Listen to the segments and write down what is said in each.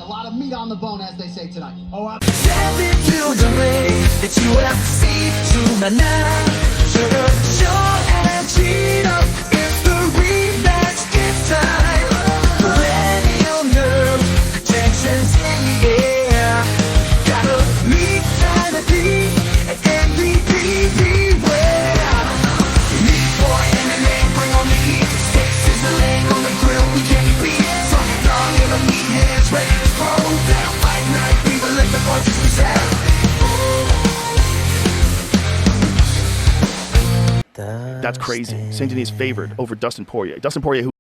lot of meat on the bone, as they say tonight. Oh, I'm Stepping to the ring, it's UFC tonight. Sean and Gino, it's the rematch this time. Millennial nerve, tensions in the air. Gotta meet sanity and MVP beware. Meat boy MMA, bring on the heat. Steaks sizzling on the grill, we can't beat. Something long in the meat hands, ready to throw down. Fight night, people let the punches we have. That's crazy. Saint Denis favored over Dustin Poirier. Dustin Poirier, who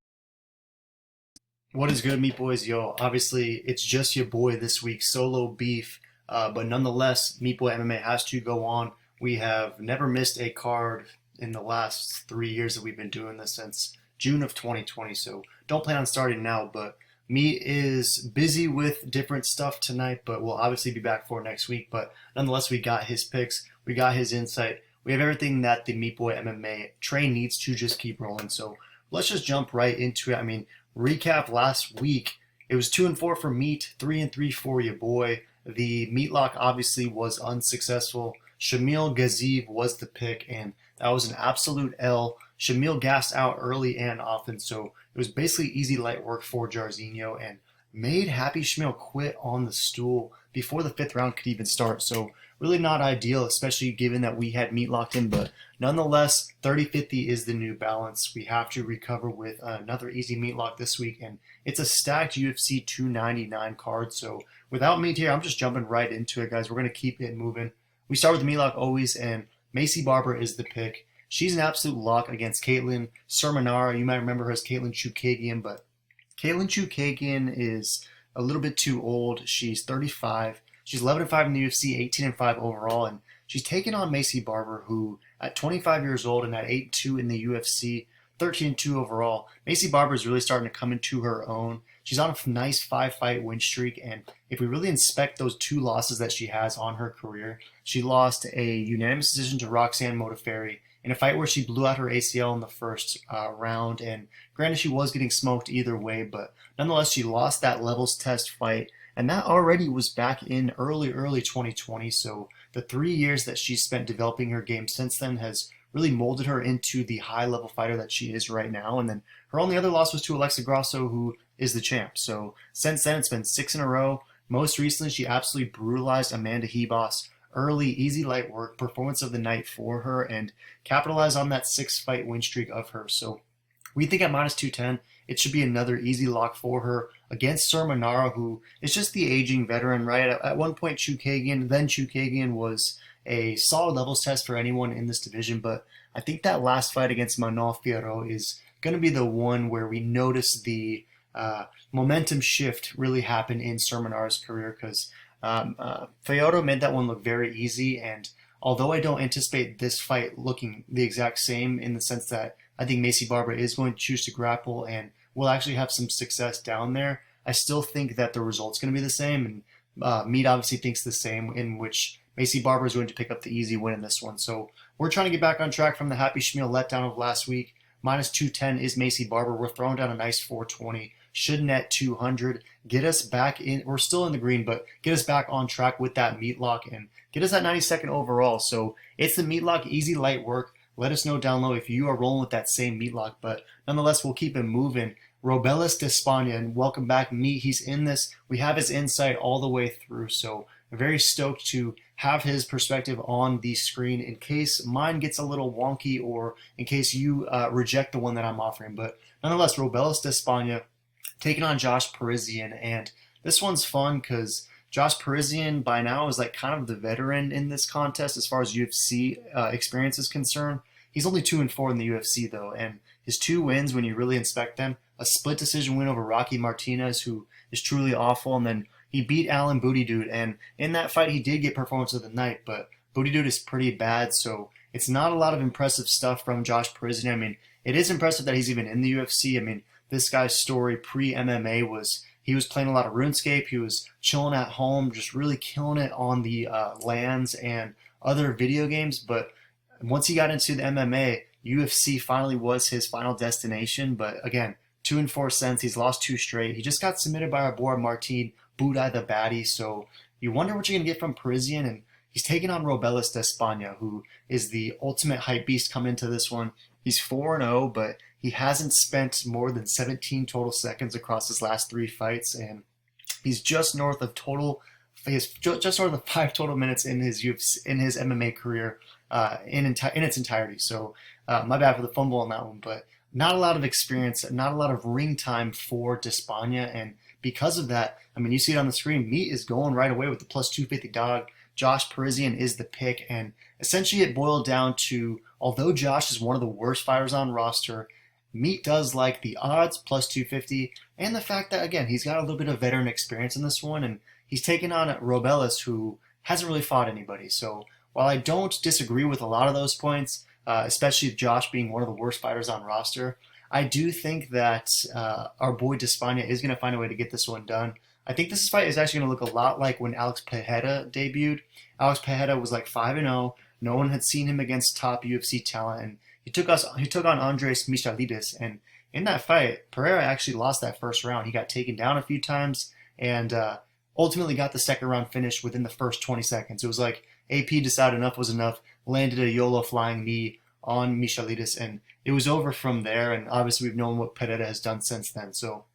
What is good, Meat Boys? Yo, obviously, it's just your boy this week, Solo Beef. But nonetheless, Meat Boy MMA has to go on. We have never missed a card in the last 3 years that we've been doing this, since June of 2020. So don't plan on starting now. But Meat is busy with different stuff tonight, but we'll obviously be back for next week. But nonetheless, we got his picks. We got his insight. We have everything that the Meat Boy MMA train needs to just keep rolling. So let's just jump right into it. I mean, recap last week. It was 2-4 for Meat, 3-3 for your boy. The Meatlock obviously was unsuccessful. Shamil Gaziev was the pick, and that was an absolute L. Shamil gassed out early and often, so it was basically easy light work for Jairzinho, and made Happy Shamil quit on the stool before the 5th round could even start. So really not ideal, especially given that we had Meat locked in. But nonetheless, 30-50 is the new balance. We have to recover with another easy Meat lock this week, and it's a stacked UFC 299 card. So without Meat here, I'm just jumping right into it, guys. We're going to keep it moving. We start with the Meat lock always, and Maycee Barber is the pick. She's an absolute lock against Caitlin Sermonara. You might remember her as Caitlin Chookagian, but Caitlin Chookagian is a little bit too old. She's 35. She's 11-5 in the UFC, 18-5 overall, and she's taken on Maycee Barber, who at 25 years old and at 8-2 in the UFC, 13-2 overall. Maycee Barber is really starting to come into her own. She's on a nice 5-fight win streak, and if we really inspect those 2 losses that she has on her career, she lost a unanimous decision to Roxanne Modafferi in a fight where she blew out her ACL in the first round, and granted she was getting smoked either way, but nonetheless she lost that levels test fight. And that already was back in early 2020. So the 3 years that she's spent developing her game since then has really molded her into the high-level fighter that she is right now. And then her only other loss was to Alexa Grasso, who is the champ. So since then, it's been 6 in a row. Most recently, she absolutely brutalized Amanda Hebos. Early, easy light work, performance of the night for her, and capitalized on that 6-fight win streak of hers. So we think at minus 210, it should be another easy lock for her against Sermonara, who is just the aging veteran, right? At one point, Chookagian was a solid levels test for anyone in this division, but I think that last fight against Manon Fiorot is going to be the one where we notice the momentum shift really happen in Sermonara's career, because Fiorot made that one look very easy, and although I don't anticipate this fight looking the exact same in the sense that I think Maycee Barber is going to choose to grapple and will actually have some success down there, I still think that the result's going to be the same, and Meat obviously thinks the same, in which Maycee Barber is going to pick up the easy win in this one. So we're trying to get back on track from the Happy Shamil letdown of last week. Minus 210 is Maycee Barber. We're throwing down a nice 420. Should net 200. Get us back in. We're still in the green, but get us back on track with that Meat lock and get us that 92nd overall. So it's the Meat lock, easy light work. Let us know down low if you are rolling with that same Meat lock, but nonetheless, we'll keep it moving. Robelis de España, and welcome back, Meat. He's in this. We have his insight all the way through, so I'm very stoked to have his perspective on the screen in case mine gets a little wonky or in case you reject the one that I'm offering. But nonetheless, Robelis de España taking on Josh Parisian, and this one's fun because Josh Parisian by now is like kind of the veteran in this contest as far as UFC experience is concerned. He's only 2-4 in the UFC though, and his 2 wins, when you really inspect them, a split decision win over Rocky Martinez, who is truly awful, and then he beat Alan Booty Dude, and in that fight he did get performance of the night, but Booty Dude is pretty bad, so it's not a lot of impressive stuff from Josh Parisian. I mean, it is impressive that he's even in the UFC. I mean, this guy's story pre-MMA was he was playing a lot of RuneScape, he was chilling at home, just really killing it on the lands and other video games, but once he got into the MMA, UFC finally was his final destination. But again, 2-4 since. He's lost 2 straight. He just got submitted by our boy Martin Budai the Baddie. So you wonder what you're going to get from Parisian, and he's taking on Robelis de España, who is the ultimate hype beast coming into this one. He's 4-0, but he hasn't spent more than 17 total seconds across his last 3 fights, and he's just north of total. He's just north of 5 total minutes in his MMA career in its entirety. So my bad for the fumble on that one, but not a lot of experience, not a lot of ring time for Despaigne, and because of that, I mean, you see it on the screen, Meat is going right away with the plus 250 dog. Josh Parisian is the pick, and essentially it boiled down to, although Josh is one of the worst fighters on roster, Meat does like the odds, plus 250, and the fact that, again, he's got a little bit of veteran experience in this one, and he's taken on Robelis, who hasn't really fought anybody. So while I don't disagree with a lot of those points, especially Josh being one of the worst fighters on roster, I do think that our boy Despaigne is going to find a way to get this one done. I think this fight is actually going to look a lot like when Alex Pereira debuted. Alex Pereira was like 5-0. No one had seen him against top UFC talent, and he took on Andres Michalides, and in that fight, Pereira actually lost that first round. He got taken down a few times, and ultimately got the second round finish within the first 20 seconds. It was like AP decided enough was enough, landed a YOLO flying knee on Michalides, and it was over from there, and obviously we've known what Pereira has done since then. So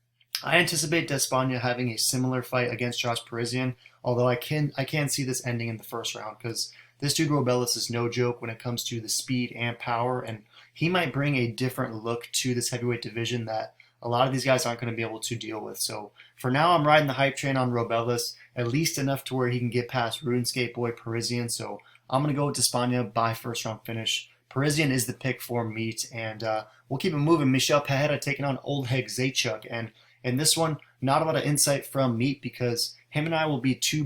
I anticipate Despaigne having a similar fight against Josh Parisian, although I can see this ending in the first round, because this dude Robelis is no joke when it comes to the speed and power, and he might bring a different look to this heavyweight division that a lot of these guys aren't going to be able to deal with. So for now, I'm riding the hype train on Robelis, at least enough to where he can get past RuneScape boy Parisian. So I'm going to go with Despaigne by first round finish. Parisian is the pick for Meat, and we'll keep it moving. Michel Pereira taking on Oleg Zaitchuk, and in this one, not a lot of insight from Meat, because him and I will be two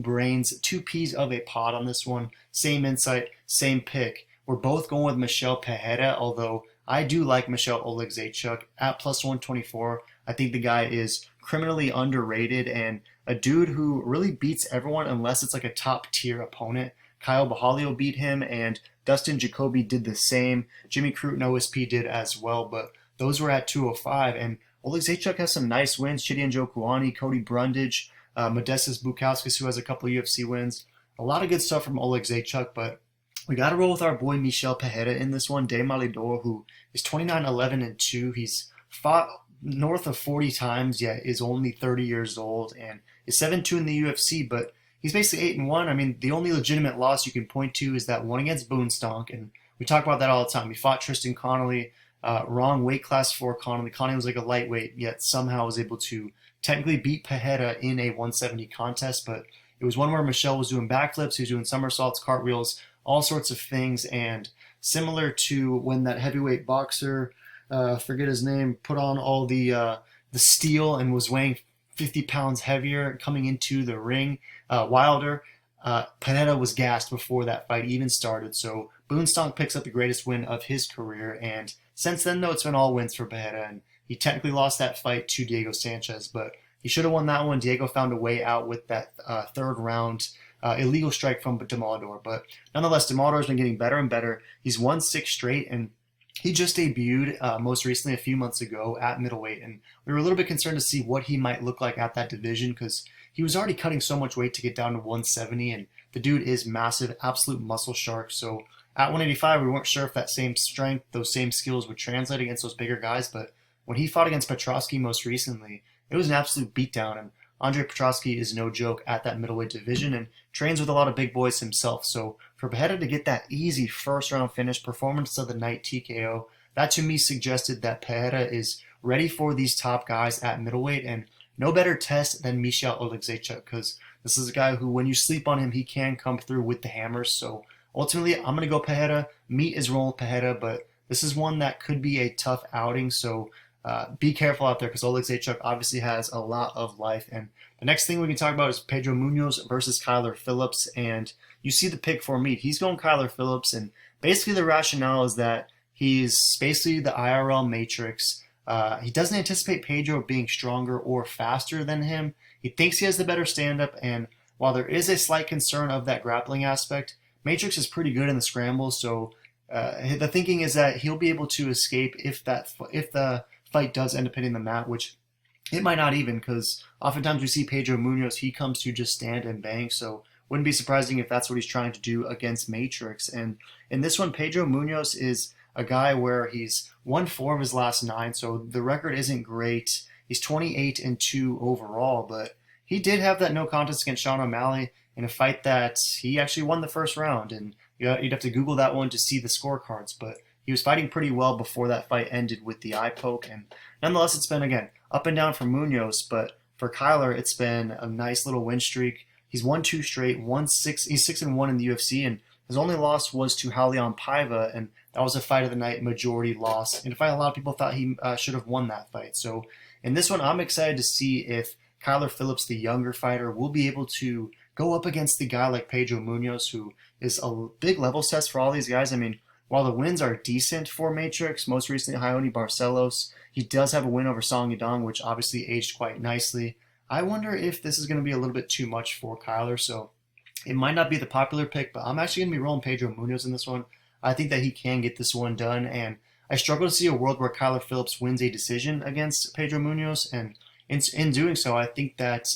peas of a pod on this one. Same insight, same pick. We're both going with Michel Pereira, although I do like Michel Oleg Zaitchuk at plus 124. I think the guy is criminally underrated and a dude who really beats everyone unless it's like a top tier opponent. Kyle Bahalio beat him, and Dustin Jacoby did the same. Jimmy Crute and OSP did as well, but those were at 205. And Oleg Zaitchuk has some nice wins. Chidian Jokuani, Cody Brundage, Modestas Bukauskas, who has a couple of UFC wins. A lot of good stuff from Oleg Zaitchuk, but we got to roll with our boy Michel Pereira in this one. De Malidor, who is 29-11-2. He's fought north of 40 times, yet is only 30 years old, and is 7-2 in the UFC, but he's basically 8-1. I mean, the only legitimate loss you can point to is that one against Boonstonk, and we talk about that all the time. He fought Tristan Connolly, wrong weight class for Connolly. Connolly was like a lightweight, yet somehow was able to technically beat Pereira in a 170 contest, but it was one where Michel was doing backflips, he was doing somersaults, cartwheels, all sorts of things, and similar to when that heavyweight boxer, forget his name, put on all the steel and was weighing 50 pounds heavier coming into the ring, Wilder, Pereira was gassed before that fight even started. So Boonstonk picks up the greatest win of his career, and since then, though, it's been all wins for Pereira, and he technically lost that fight to Diego Sanchez, but he should have won that one. Diego found a way out with that third round illegal strike from Demolidor. But nonetheless, Demolidor has been getting better and better. He's won 6 straight, and he just debuted most recently a few months ago at middleweight, and we were a little bit concerned to see what he might look like at that division, because he was already cutting so much weight to get down to 170, and the dude is massive, absolute muscle shark. So at 185, we weren't sure if that same strength, those same skills would translate against those bigger guys, but when he fought against Petrosky most recently, it was an absolute beatdown, and Andre Petrosky is no joke at that middleweight division and trains with a lot of big boys himself. So for Pereira to get that easy first round finish, performance of the night TKO, that to me suggested that Pereira is ready for these top guys at middleweight, and no better test than Michel Oleg Zaitchuk, because this is a guy who, when you sleep on him, he can come through with the hammers. So ultimately, I'm going to go Pereira. Meat is rolling Pereira, but this is one that could be a tough outing. So be careful out there, because Oleg Zaitchuk obviously has a lot of life. And the next thing we can talk about is Pedro Munoz versus Kyler Phillips. And you see the pick for Meat. He's going Kyler Phillips. And basically the rationale is that he's basically the IRL Matrix. He doesn't anticipate Pedro being stronger or faster than him. He thinks he has the better stand-up. And while there is a slight concern of that grappling aspect, Matrix is pretty good in the scrambles. So the thinking is that he'll be able to escape if the fight does end up hitting the mat, which It might not even, because oftentimes we see Pedro Munoz, he comes to just stand and bang, so wouldn't be surprising if that's what he's trying to do against Matrix. And in this one, Pedro Munoz is a guy where he's won 4 of his last 9, so the record isn't great. He's 28-2 overall, but he did have that no contest against Sean O'Malley in a fight that he actually won the first round, and you'd have to Google that one to see the scorecards, but he was fighting pretty well before that fight ended with the eye poke. And nonetheless, it's been, again, up and down for Munoz, but for Kyler, it's been a nice little win streak. He's won 2 straight, he's 6-1 in the UFC, and his only loss was to Raulian Paiva, and that was a fight of the night majority loss. And a fight a lot of people thought he should have won that fight. So in this one, I'm excited to see if Kyler Phillips, the younger fighter, will be able to go up against the guy like Pedro Munoz, who is a big levels test for all these guys. I mean, while the wins are decent for Matrix, most recently Raoni Barcelos, he does have a win over Song Yadong, which obviously aged quite nicely. I wonder if this is going to be a little bit too much for Kyler, so it might not be the popular pick, but I'm actually going to be rolling Pedro Munoz in this one. I think that he can get this one done, and I struggle to see a world where Kyler Phillips wins a decision against Pedro Munoz, and in doing so, I think that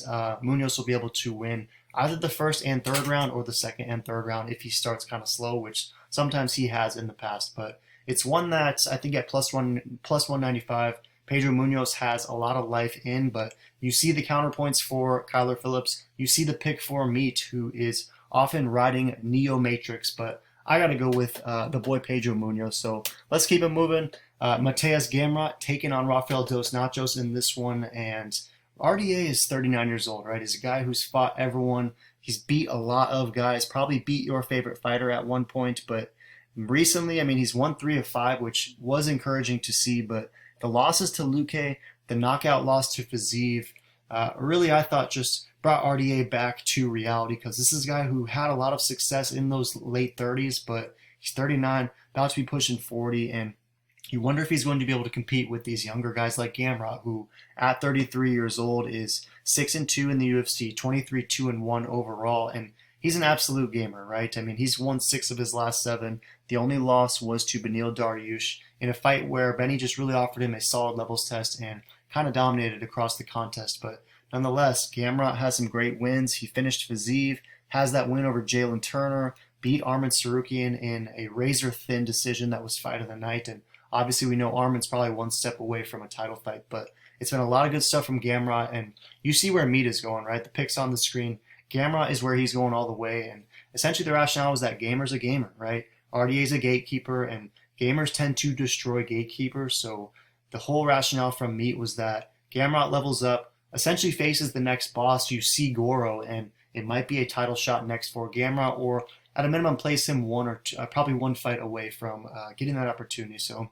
Munoz will be able to win either the first and third round or the second and third round if he starts kind of slow, which sometimes he has in the past. But it's one that I think at plus 195, Pedro Munoz has a lot of life in, but you see the counterpoints for Kyler Phillips. You see the pick for Meat, who is often riding Neo Matrix, but I got to go with the boy Pedro Munoz. So let's keep it moving. Mateus Gamrot taking on Rafael Dos Nachos in this one, and RDA is 39 years old, right? He's a guy who's fought everyone. He's beat a lot of guys, probably beat your favorite fighter at one point, but recently, I mean, he's won 3 of 5, which was encouraging to see, but the losses to Luque, the knockout loss to Fiziev, really, I thought just brought RDA back to reality, because this is a guy who had a lot of success in those late 30s, but he's 39, about to be pushing 40, and you wonder if he's going to be able to compete with these younger guys like Gamrot, who at 33 years old is 6-2 in the UFC, 23-2-1 overall, and he's an absolute gamer, right? I mean, he's won 6 of his last 7. The only loss was to Beneil Dariush in a fight where Benny just really offered him a solid levels test and kind of dominated across the contest. But nonetheless, Gamrot has some great wins. He finished Fiziev, has that win over Jalen Turner, beat Arman Sarukian in a razor-thin decision that was fight of the night, and obviously, we know Arman's probably one step away from a title fight, but it's been a lot of good stuff from Gamrot, and you see where Meat is going, right? The pick's on the screen. Gamrot is where he's going all the way, and essentially the rationale is that gamer's a gamer, right? RDA's a gatekeeper, and gamers tend to destroy gatekeepers, so the whole rationale from Meat was that Gamrot levels up, essentially faces the next boss. You see Goro, and it might be a title shot next for Gamrot, or at a minimum place him one or two, probably one fight away from getting that opportunity. So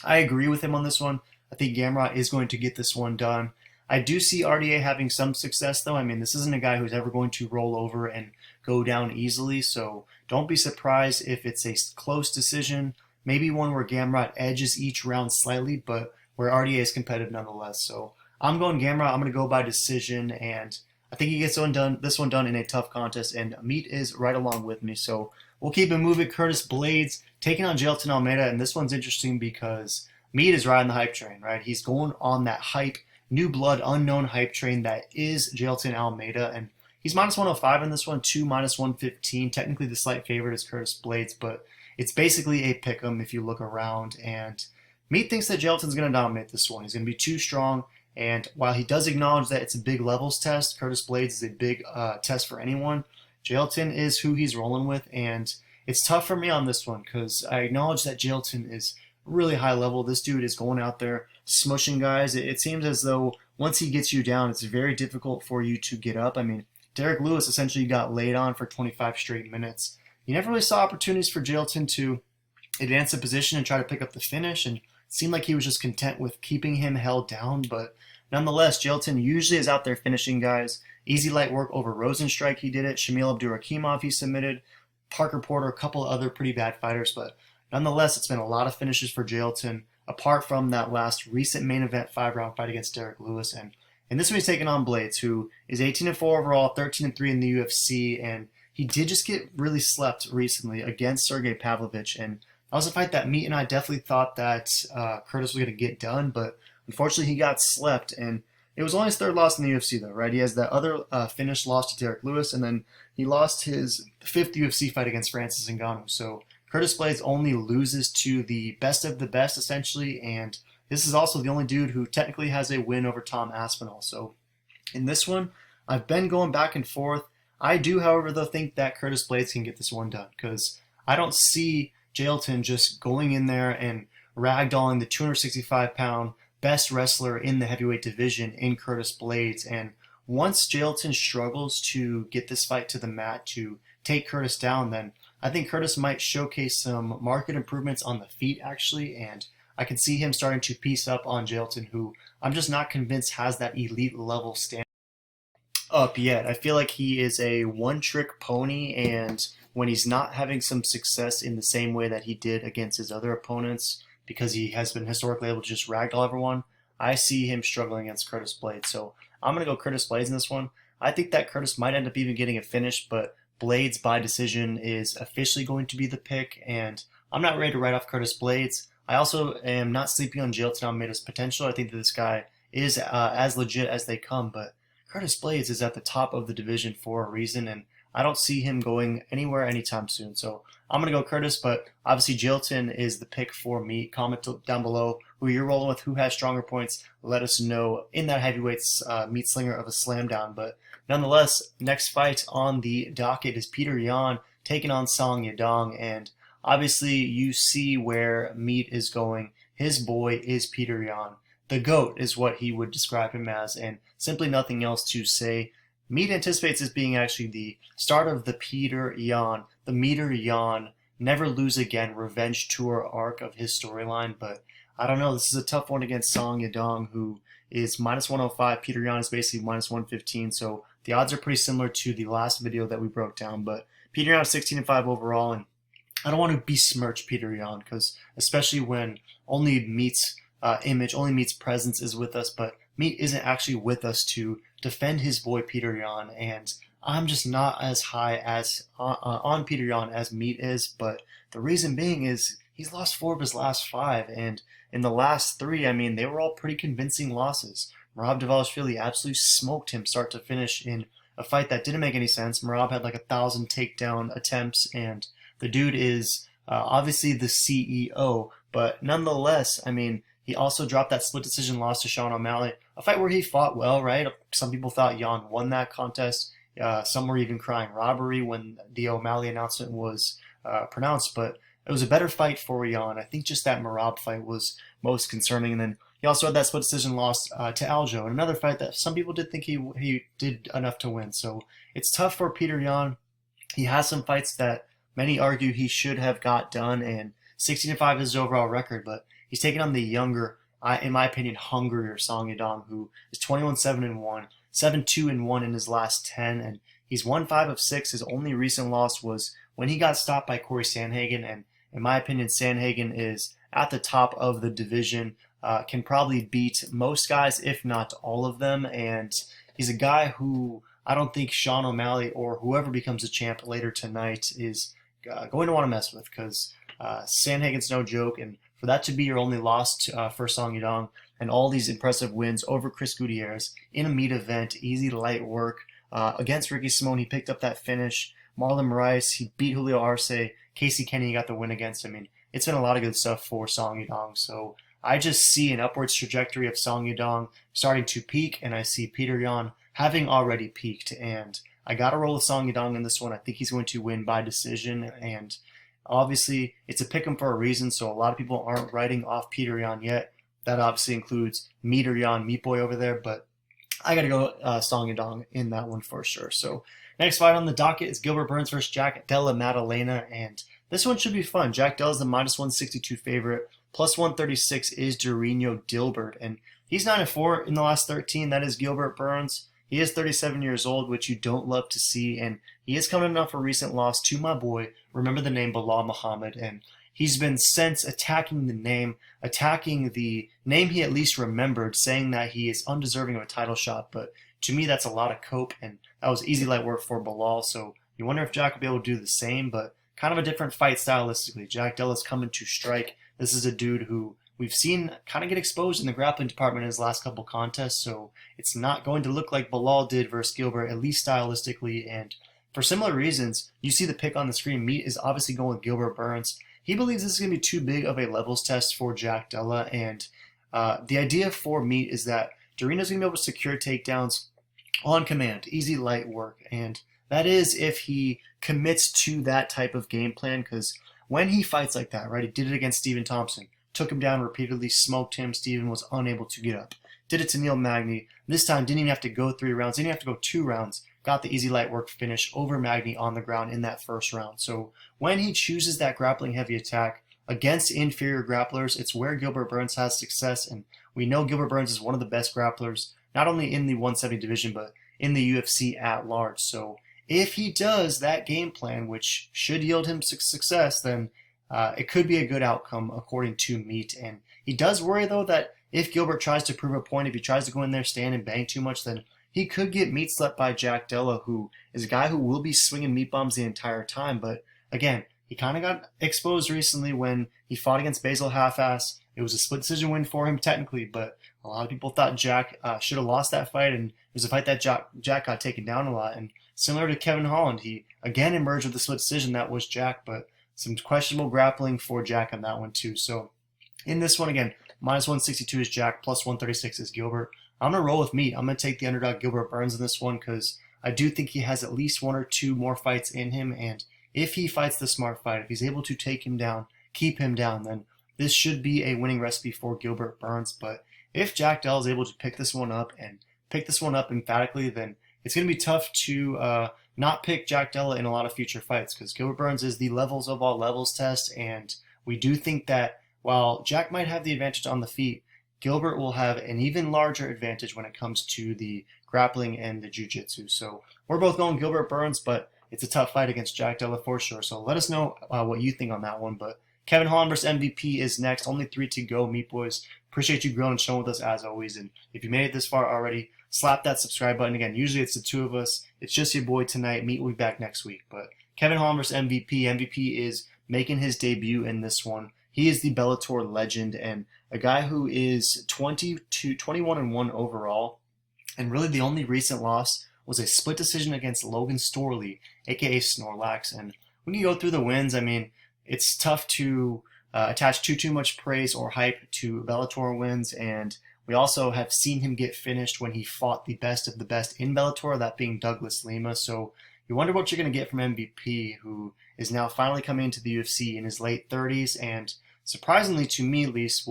I agree with him on this one. I think Gamrot is going to get this one done. I do see RDA having some success, though. I mean, this isn't a guy who's ever going to roll over and go down easily, so don't be surprised if it's a close decision, maybe one where Gamrot edges each round slightly, but where RDA is competitive nonetheless. So I'm going Gamrot. I'm going to go by decision, and I think he gets this one done in a tough contest, and Meat is right along with me. So we'll keep it moving. Curtis Blades taking on Jailton Almeida, and this one's interesting because Meat is riding the hype train, right? He's going on that hype, new blood, unknown hype train that is Jailton Almeida, and he's minus 105 in this one, to minus 115. Technically, the slight favorite is Curtis Blades, but it's basically a pick'em if you look around, and Meat thinks that Jailton's going to dominate this one. He's going to be too strong. And while he does acknowledge that it's a big levels test, Curtis Blades is a big test for anyone. Jailton is who he's rolling with, and it's tough for me on this one because I acknowledge that Jailton is really high level. This dude is going out there smushing guys. It seems as though once he gets you down, it's very difficult for you to get up. I mean, Derek Lewis essentially got laid on for 25 straight minutes. You never really saw opportunities for Jailton to advance the position and try to pick up the finish, and it seemed like he was just content with keeping him held down, but nonetheless, Jailton usually is out there finishing guys. Easy light work over Rosenstrike, he did it. Shamil Abdurakhimov, he submitted. Parker Porter, a couple other pretty bad fighters, but nonetheless, it's been a lot of finishes for Jailton, apart from that last recent main event 5-round fight against Derek Lewis. And this one he's taking on Blades, who is 18-4 overall, 13-3 in the UFC, and he did just get really slept recently against Sergey Pavlovich, and that was a fight that Meat and I definitely thought that Curtis was going to get done, but unfortunately he got slept, and It was only his third loss in the UFC, though, right? He has that other finish loss to Derek Lewis, and then he lost his 5th UFC fight against Francis Ngannou. So Curtis Blaydes only loses to the best of the best, essentially, and this is also the only dude who technically has a win over Tom Aspinall. So in this one, I've been going back and forth. I do, however, though, think that Curtis Blaydes can get this one done, because I don't see Jailton just going in there and ragdolling the 265-pound best wrestler in the heavyweight division in Curtis Blaydes. And once Jailton struggles to get this fight to the mat to take Curtis down, then I think Curtis might showcase some market improvements on the feet, actually, and I can see him starting to piece up on Jailton, who I'm just not convinced has that elite level stand up yet. I feel like he is a one-trick pony, and when he's not having some success in the same way that he did against his other opponents, because he has been historically able to just ragdoll everyone, I see him struggling against Curtis Blaydes. So I'm going to go Curtis Blaydes in this one. I think that Curtis might end up even getting a finish, but Blaydes by decision is officially going to be the pick, and I'm not ready to write off Curtis Blaydes. I also am not sleeping on Jailton Almeida's potential. I think that this guy is as legit as they come, but Curtis Blaydes is at the top of the division for a reason, and I don't see him going anywhere anytime soon. So I'm going to go Curtis, but obviously Jailton is the pick for me. Comment down below who you're rolling with, who has stronger points. Let us know in that heavyweights meat slinger of a slam down. But nonetheless, next fight on the docket is Peter Yan taking on Song Yadong, and obviously you see where Meat is going. His boy is Peter Yan. The GOAT is what he would describe him as, and simply nothing else to say. Meat anticipates this being actually the start of the Peter Yan, the Meter Yan, Never Lose Again revenge tour arc of his storyline, but I don't know. This is a tough one against Song Yadong, who is minus 105. Peter Yan is basically minus 115, so the odds are pretty similar to the last video that we broke down, but Peter Yan is 16-5 overall, and I don't want to besmirch Peter Yan, because especially when only Meat's image, only Meat's presence is with us, but Meat isn't actually with us to defend his boy Peter Yan, and I'm just not as high as on Peter Yan as Meat is. But the reason being is he's lost 4 of his last 5, and in the last 3, I mean, they were all pretty convincing losses. Merab Dvalishvili absolutely smoked him start to finish in a fight that didn't make any sense. Merab had like 1,000 takedown attempts, and the dude is obviously the CEO, but nonetheless, I mean, he also dropped that split decision loss to Sean O'Malley, a fight where he fought well, right? Some people thought Yan won that contest. Some were even crying robbery when the O'Malley announcement was pronounced, but it was a better fight for Yan. I think just that Merab fight was most concerning, and then he also had that split decision loss to Aljo, and another fight that some people did think he did enough to win. So it's tough for Peter Yan. He has some fights that many argue he should have got done, and 16-5 is his overall record, but he's taking on the younger, in my opinion, hungrier Song Yadong, who is 21-7-1, 7-2-1 in his last 10, and he's won 5 of 6. His only recent loss was when he got stopped by Corey Sandhagen, and in my opinion, Sandhagen is at the top of the division, can probably beat most guys, if not all of them, and he's a guy who I don't think Sean O'Malley or whoever becomes a champ later tonight is going to want to mess with, because Sandhagen's no joke, and for that to be your only loss for Song Yadong, and all these impressive wins over Chris Gutierrez in a meat event, easy light work against Ricky Simone, he picked up that finish. Marlon Moraes, he beat Julio Arce. Casey Kenny got the win against him. I mean, it's been a lot of good stuff for Song Yadong. So I just see an upwards trajectory of Song Yadong starting to peak, and I see Peter Yan having already peaked. And I got to roll with Song Yadong in this one. I think he's going to win by decision, and obviously, it's a pick 'em for a reason, so a lot of people aren't writing off Peter Yan yet. That obviously includes Meater Yan, Meat Boy over there, but I got to go Song Yadong in that one for sure. So next fight on the docket is Gilbert Burns versus Jack Della Maddalena, and this one should be fun. Jack Della is the minus 162 favorite. Plus 136 is Dorino Dilbert, and he's 9-4 in the last 13. That is Gilbert Burns. He is 37 years old, which you don't love to see, and he is coming off a recent loss to my boy, remember the name, Bilal Muhammad, and he's been since attacking the name he at least remembered, saying that he is undeserving of a title shot, but to me that's a lot of cope, and that was easy light work for Bilal, so you wonder if Jack will be able to do the same, but kind of a different fight stylistically. Jack Della's coming to strike. This is a dude who we've seen kind of get exposed in the grappling department in his last couple contests, so it's not going to look like Bilal did versus Gilbert, at least stylistically. And for similar reasons, you see the pick on the screen. Meat is obviously going with Gilbert Burns. He believes this is going to be too big of a levels test for Jack Della, and the idea for Meat is that Dorino's going to be able to secure takedowns on command, easy light work, and that is if he commits to that type of game plan, because when he fights like that, right, he did it against Stephen Thompson, took him down repeatedly, smoked him, Stephen was unable to get up. Did it to Neil Magny, this time didn't even have to go 3 rounds, didn't even have to go 2 rounds, got the easy light work finish over Magny on the ground in that first round. So when he chooses that grappling heavy attack against inferior grapplers, it's where Gilbert Burns has success, and we know Gilbert Burns is one of the best grapplers, not only in the 170 division, but in the UFC at large. So if he does that game plan, which should yield him success, then it could be a good outcome according to Meat. And he does worry, though, that if Gilbert tries to prove a point, if he tries to go in there, stand, and bang too much, then he could get meat slept by Jack Della, who is a guy who will be swinging meat bombs the entire time. But again, he kind of got exposed recently when he fought against Basil Half-Ass. It was a split decision win for him technically, but a lot of people thought Jack should have lost that fight, and it was a fight that Jack got taken down a lot. And similar to Kevin Holland, he again emerged with a split decision that was Jack, but some questionable grappling for Jack on that one too. So in this one, again, -162 is Jack, +136 is Gilbert. I'm going to roll with Meat. I'm going to take the underdog Gilbert Burns in this one because I do think he has at least 1 or 2 more fights in him, and if he fights the smart fight, if he's able to take him down, keep him down, then this should be a winning recipe for Gilbert Burns. But if Jack Dell is able to pick this one up and pick this one up emphatically, then it's going to be tough to not pick Jack Della in a lot of future fights, because Gilbert Burns is the levels of all levels test, and we do think that while Jack might have the advantage on the feet, Gilbert will have an even larger advantage when it comes to the grappling and the jiu-jitsu. So we're both going Gilbert Burns, but it's a tough fight against Jack Della for sure. So let us know what you think on that one. But Kevin Holland versus MVP is next. Only 3 to go, Meat Boys. Appreciate you growing and showing with us as always. And if you made it this far already, slap that subscribe button. Again, usually it's the 2 of us. It's just your boy tonight. Meat will be back next week. But Kevin Holland versus MVP. MVP is making his debut in this one. He is the Bellator legend and a guy who is 21-1 overall. And really the only recent loss was a split decision against Logan Storley, a.k.a. Snorlax. And when you go through the wins, I mean, it's tough to attach too much praise or hype to Bellator wins. And we also have seen him get finished when he fought the best of the best in Bellator, that being Douglas Lima. So you wonder what you're going to get from MVP, who is now finally coming into the UFC in his late 30s. And surprisingly to me, at least,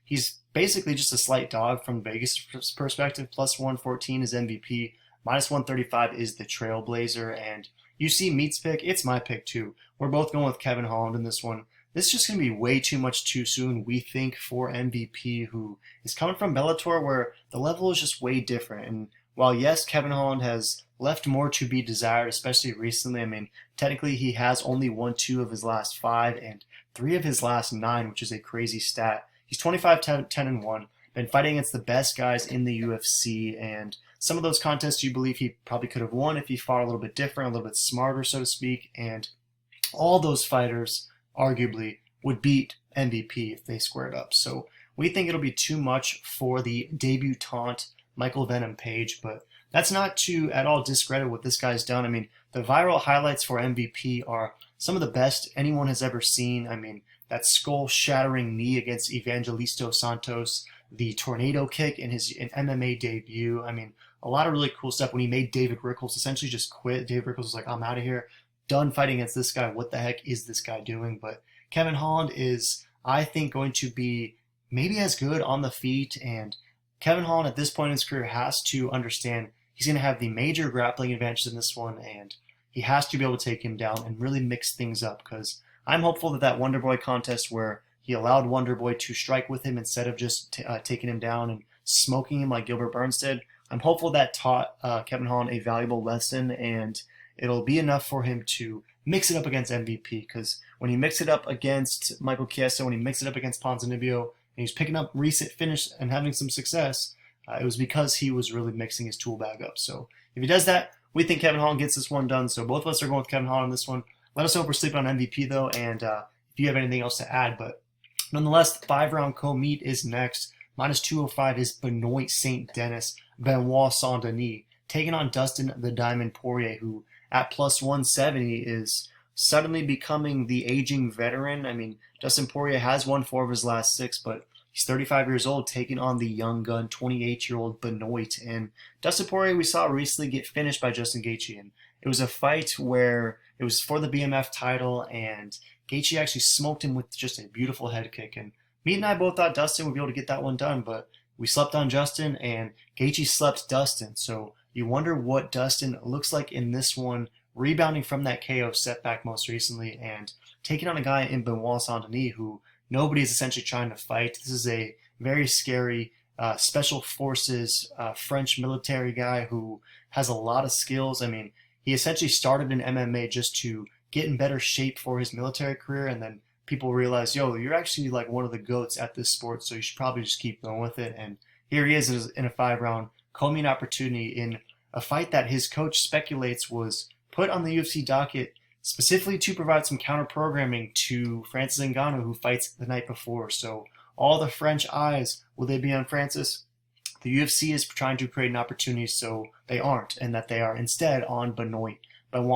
he's basically just a slight dog from Vegas' perspective. +114 is MVP. -135 is the Trailblazer. And you see Meat's pick. It's my pick too. We're both going with Kevin Holland in this one. This is just going to be way too much too soon, we think, for MVP, who is coming from Bellator where the level is just way different. And while, yes, Kevin Holland has left more to be desired, especially recently, I mean, technically he has only won 2 of his last 5 and 3 of his last 9, which is a crazy stat. He's 25-10-1, been fighting against the best guys in the UFC, and some of those contests you believe he probably could have won if he fought a little bit different, a little bit smarter, so to speak, and all those fighters arguably would beat MVP if they squared up. So we think it'll be too much for the debutante Michael Venom Page, but that's not to at all discredit what this guy's done. I mean, the viral highlights for MVP are some of the best anyone has ever seen. I mean, that skull-shattering knee against Evangelisto Santos, the tornado kick in his MMA debut. I mean, a lot of really cool stuff. When he made David Rickles essentially just quit. David Rickles was like, I'm out of here. Done fighting against this guy. What the heck is this guy doing? But Kevin Holland is, I think, going to be maybe as good on the feet. And Kevin Holland at this point in his career has to understand he's going to have the major grappling advantage in this one. And he has to be able to take him down and really mix things up. Because I'm hopeful that Wonderboy contest where he allowed Wonderboy to strike with him instead of just taking him down and smoking him like Gilbert Burns did, I'm hopeful that taught Kevin Holland a valuable lesson, and it'll be enough for him to mix it up against MVP, because when he mixed it up against Michael Chiesa, when he mixed it up against Ponzinibbio, and he's picking up recent finish and having some success, it was because he was really mixing his tool bag up. So if he does that, we think Kevin Holland gets this one done. So both of us are going with Kevin Holland on this one. Let us know if we're sleeping on MVP, though, and if you have anything else to add. But Nonetheless, the 5-round co-meet is next. Minus 205 is Benoit Saint Denis, Benoit Saint Denis, taking on Dustin the Diamond Poirier, who at plus 170 is suddenly becoming the aging veteran. I mean, Dustin Poirier has won 4 of his last 6, but he's 35 years old, taking on the young gun, 28-year-old Benoit. And Dustin Poirier, we saw recently get finished by Justin Gaethje, and it was a fight where it was for the BMF title, and Gaethje actually smoked him with just a beautiful head kick. And me and I both thought Dustin would be able to get that one done, but we slept on Justin, and Gaethje slept Dustin. So you wonder what Dustin looks like in this one, rebounding from that KO setback most recently, and taking on a guy in Benoit Saint Denis who nobody is essentially trying to fight. This is a very scary special forces French military guy who has a lot of skills. I mean, he essentially started in MMA just to get in better shape for his military career, and then people realize, yo, you're actually like one of the GOATs at this sport, so you should probably just keep going with it. And here he is in a 5-round co-main opportunity in a fight that his coach speculates was put on the UFC docket specifically to provide some counter programming to Francis Ngannou, who fights the night before. So all the French eyes, will they be on Francis? The UFC is trying to create an opportunity so they aren't, and that they are instead on Benoit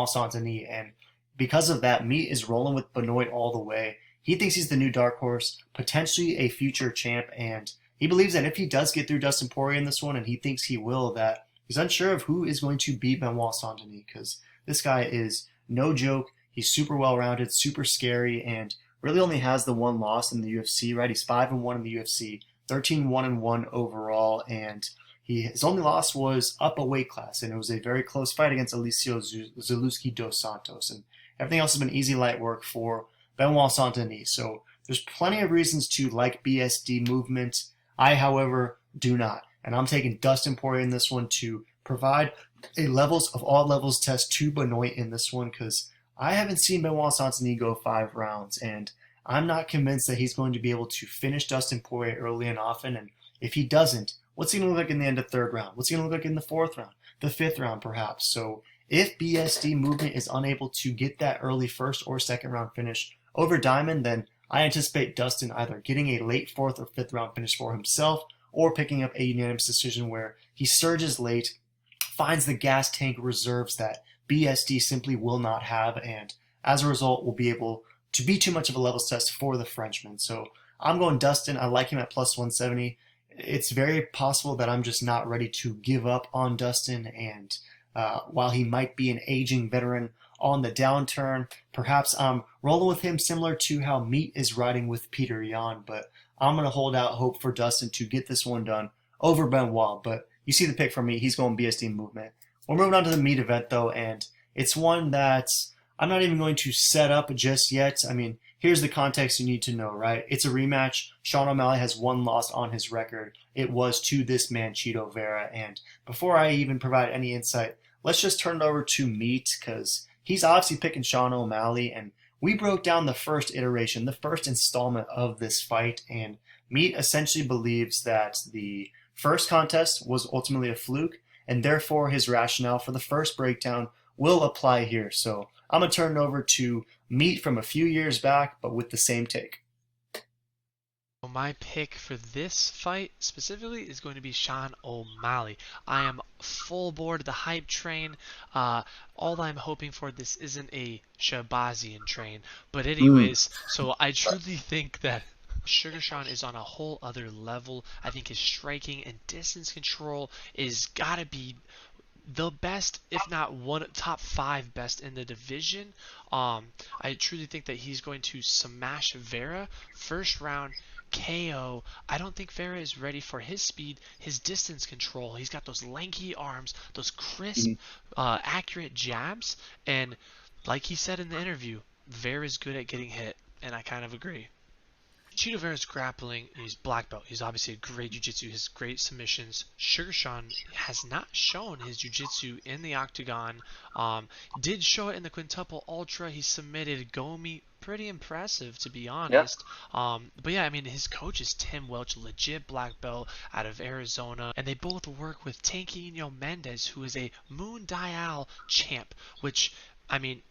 Saint Denis. And because of that, Meat is rolling with Benoit all the way. He thinks he's the new dark horse, potentially a future champ, and he believes that if he does get through Dustin Poirier in this one, and he thinks he will, that he's unsure of who is going to beat Benoit Saint Denis, because this guy is no joke. He's super well-rounded, super scary, and really only has the one loss in the UFC, right? He's 5-1 in the UFC, 13-1-1 overall, and his only loss was up a weight class, and it was a very close fight against Alicio Zalewski dos Santos, and everything else has been easy light work for Benoit Saint Denis. So there's plenty of reasons to like BSD movement. I, however, do not, and I'm taking Dustin Poirier in this one to provide a levels of all levels test to Benoit in this one, because I haven't seen Benoit Saint Denis go 5 rounds, and I'm not convinced that he's going to be able to finish Dustin Poirier early and often. And if he doesn't, what's he going to look like in the end of 3rd round? What's he going to look like in the 4th round? The 5th round, perhaps? So if BSD movement is unable to get that early 1st or 2nd round finish over Diamond, then I anticipate Dustin either getting a late 4th or 5th round finish for himself, or picking up a unanimous decision where he surges late, finds the gas tank reserves that BSD simply will not have, and as a result will be able to be too much of a levels test for the Frenchman. So I'm going Dustin. I like him at plus 170. It's very possible that I'm just not ready to give up on Dustin, and while he might be an aging veteran on the downturn, perhaps I'm rolling with him similar to how Meat is riding with Peter Yan, but I'm going to hold out hope for Dustin to get this one done over Benoit. But you see the pick from me. He's going BSD movement. We're moving on to the Meat event, though, and it's one that I'm not even going to set up just yet. I mean, here's the context you need to know, right? It's a rematch. Sean O'Malley has 1 loss on his record. It was to this man, Chito Vera. And before I even provide any insight, let's just turn it over to Meat, because he's obviously picking Sean O'Malley, and we broke down the first iteration, the first installment of this fight, and Meat essentially believes that the first contest was ultimately a fluke, and therefore his rationale for the first breakdown will apply here. So I'm going to turn it over to Meat from a few years back, but with the same take. My pick for this fight specifically is going to be Sean O'Malley. I am full aboard the hype train. All I'm hoping for, this isn't a Shabazian train. But anyways, so I truly think that Sugar Sean is on a whole other level. I think his striking and distance control is gotta be the best, if not one top 5 best in the division. I truly think that he's going to smash Vera first round KO. I don't think Vera is ready for his speed, his distance control. He's got those lanky arms, those crisp, accurate jabs, and like he said in the interview, Vera's good at getting hit, and I kind of agree. Chito Vera's grappling, he's black belt. He's obviously a great jiu-jitsu, he has great submissions. Sugar Sean has not shown his jiu-jitsu in the octagon. Did show it in the quintuple ultra. He submitted Gomi. Pretty impressive, to be honest. But yeah, I mean, his coach is Tim Welch, legit black belt out of Arizona. And they both work with Tanquinho Mendez, who is a Moon Dial champ, which, I mean,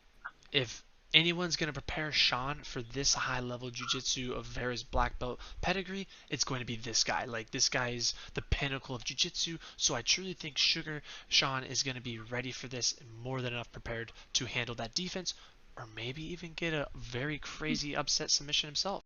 if anyone's going to prepare Sean for this high level jiu-jitsu of Vera's black belt pedigree, it's going to be this guy. Like, this guy is the pinnacle of jiu-jitsu, so I truly think Sean is going to be ready for this and more than enough prepared to handle that defense, or maybe even get a very crazy upset submission himself.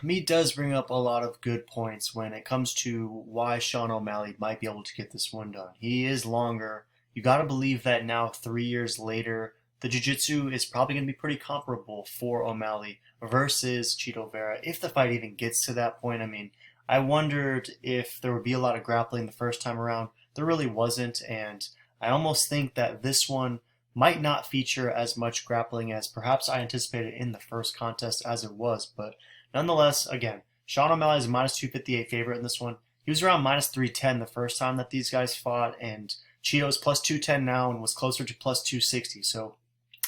Meat does bring up a lot of good points when it comes to why Sean O'Malley might be able to get this one done. He is longer. You got to believe that now, 3 years later, the jiu-jitsu is probably going to be pretty comparable for O'Malley versus Chito Vera, if the fight even gets to that point. I mean, I wondered if there would be a lot of grappling the first time around. There really wasn't, and I almost think that this one might not feature as much grappling as perhaps I anticipated in the first contest as it was, but nonetheless, again, Sean O'Malley is a minus 258 favorite in this one. He was around minus 310 the first time that these guys fought, and Cheeto's plus 210 now and was closer to plus 260. So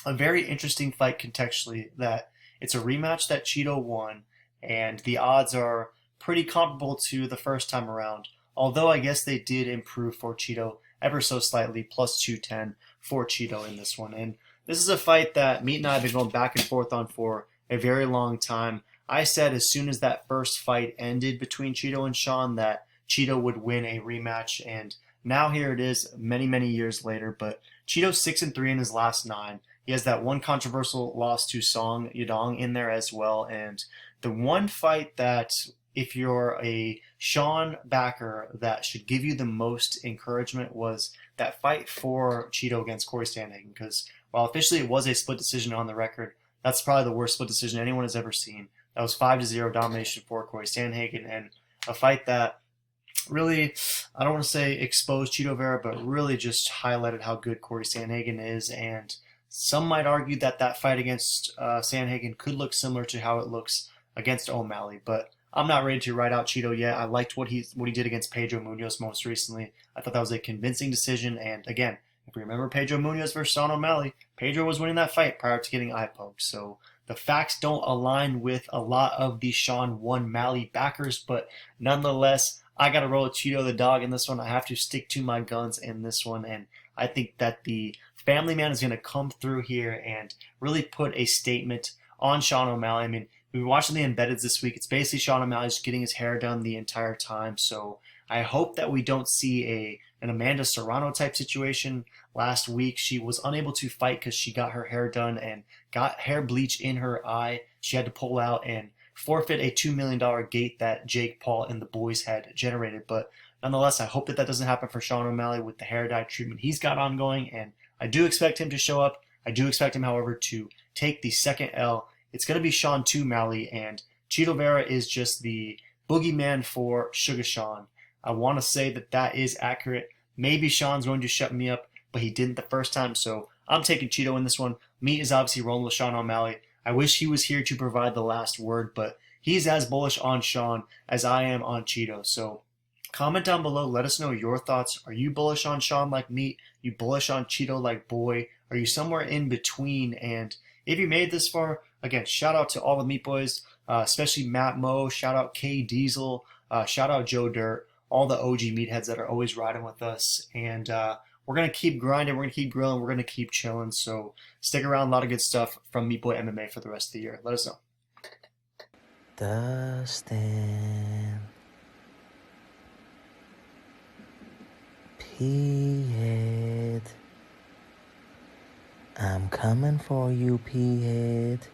a very interesting fight contextually, that it's a rematch that Cheeto won, and the odds are pretty comparable to the first time around, although I guess they did improve for Cheeto ever so slightly, plus 210 for Cheeto in this one. And this is a fight that Meat and I have been going back and forth on for a very long time. I said as soon as that first fight ended between Cheeto and Sean that Cheeto would win a rematch, and now here it is many, many years later. But Cheeto's 6-3 in his last 9. He has that one controversial loss to Song Yadong in there as well. And the one fight that, if you're a Sean backer, that should give you the most encouragement was that fight for Cheeto against Corey Sandhagen. Because while officially it was a split decision on the record, that's probably the worst split decision anyone has ever seen. That was 5-0 domination for Corey Sandhagen, and a fight that really, I don't want to say exposed Cheeto Vera, but really just highlighted how good Corey Sandhagen is. And some might argue that that fight against Sandhagen could look similar to how it looks against O'Malley, but I'm not ready to write out Cheeto yet. I liked what he did against Pedro Munoz most recently. I thought that was a convincing decision, and again, if you remember Pedro Munoz versus Sean O'Malley, Pedro was winning that fight prior to getting eye poked. So the facts don't align with a lot of the Sean 1 Malley backers, but nonetheless, I got to roll with Cheeto the dog in this one. I have to stick to my guns in this one, and I think that the family man is going to come through here and really put a statement on Sean O'Malley. I mean, we've been watching the embeddeds this week. It's basically Sean O'Malley just getting his hair done the entire time, so I hope that we don't see an Amanda Serrano type situation. Last week, she was unable to fight because she got her hair done and got hair bleach in her eye. She had to pull out and forfeit a $2 million gate that Jake Paul and the boys had generated. But nonetheless, I hope that that doesn't happen for Sean O'Malley with the hair dye treatment he's got ongoing, and I do expect him to show up. I do expect him, however, to take the second L. It's going to be Sean 2 Malley, and Cheeto Vera is just the boogeyman for Sugar Sean. I want to say that that is accurate. Maybe Sean's going to shut me up, but he didn't the first time, so I'm taking Cheeto in this one. Meat is obviously rolling with Sean O'Malley. I wish he was here to provide the last word, but he's as bullish on Sean as I am on Cheeto. So comment down below. Let us know your thoughts. Are you bullish on Sean like Meat? You bullish on Cheeto like Boy? Are you somewhere in between? And if you made this far, again, shout out to all the Meat Boys, especially Matt Moe. Shout out K Diesel. Shout out Joe Dirt. All the OG meatheads that are always riding with us. And we're going to keep grinding. We're going to keep grilling. We're going to keep chilling. So stick around. A lot of good stuff from Meat Boy MMA for the rest of the year. Let us know. Dustin, P-head, I'm coming for you, P-head.